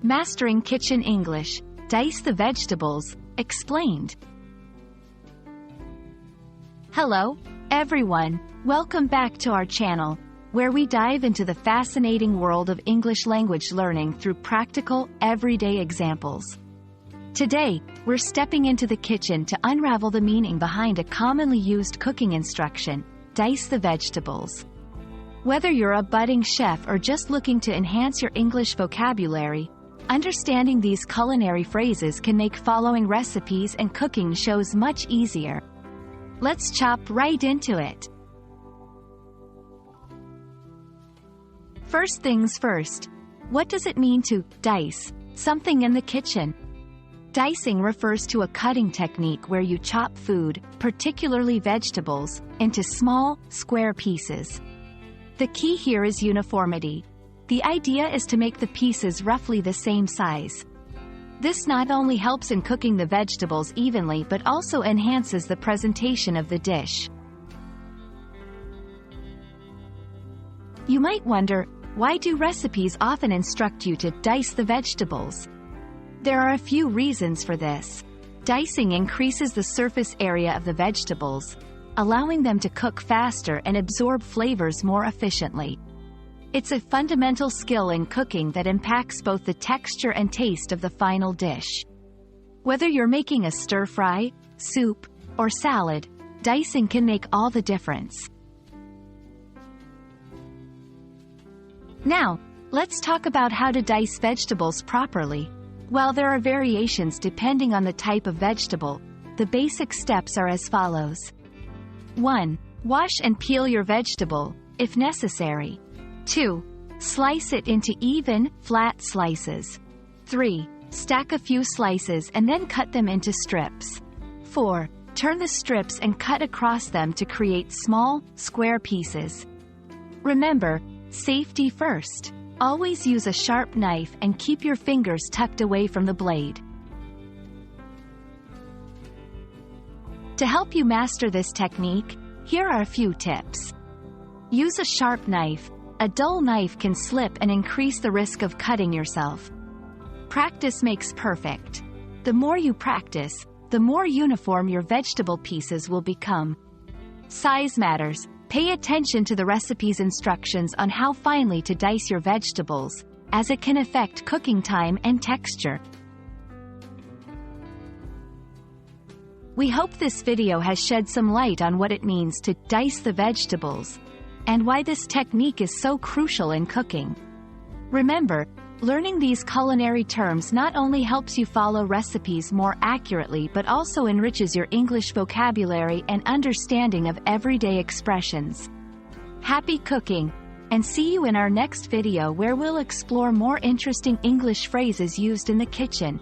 Mastering Kitchen English, Dice the Vegetables, Explained. Hello, everyone. Welcome back to our channel, where we dive into the fascinating world of English language learning through practical, everyday examples. Today, we're stepping into the kitchen to unravel the meaning behind a commonly used cooking instruction, dice the vegetables. Whether you're a budding chef or just looking to enhance your English vocabulary, understanding these culinary phrases can make following recipes and cooking shows much easier. Let's chop right into it. First things first, what does it mean to dice something in the kitchen? Dicing refers to a cutting technique where you chop food, particularly vegetables, into small, square pieces. The key here is uniformity. The idea is to make the pieces roughly the same size. This not only helps in cooking the vegetables evenly but also enhances the presentation of the dish. You might wonder, why do recipes often instruct you to dice the vegetables? There are a few reasons for this. Dicing increases the surface area of the vegetables, allowing them to cook faster and absorb flavors more efficiently. It's a fundamental skill in cooking that impacts both the texture and taste of the final dish. Whether you're making a stir-fry, soup, or salad, dicing can make all the difference. Now, let's talk about how to dice vegetables properly. While there are variations depending on the type of vegetable, the basic steps are as follows. 1. Wash and peel your vegetable, if necessary. 2. Slice it into even, flat slices. 3. Stack a few slices and then cut them into strips. 4. Turn the strips and cut across them to create small, square pieces. Remember, safety first. Always use a sharp knife and keep your fingers tucked away from the blade. To help you master this technique, here are a few tips. Use a sharp knife. A dull knife can slip and increase the risk of cutting yourself. Practice makes perfect. The more you practice, the more uniform your vegetable pieces will become. Size matters. Pay attention to the recipe's instructions on how finely to dice your vegetables, as it can affect cooking time and texture. We hope this video has shed some light on what it means to dice the vegetables, and why this technique is so crucial in cooking. Remember, learning these culinary terms not only helps you follow recipes more accurately but also enriches your English vocabulary and understanding of everyday expressions. Happy cooking, and see you in our next video where we'll explore more interesting English phrases used in the kitchen.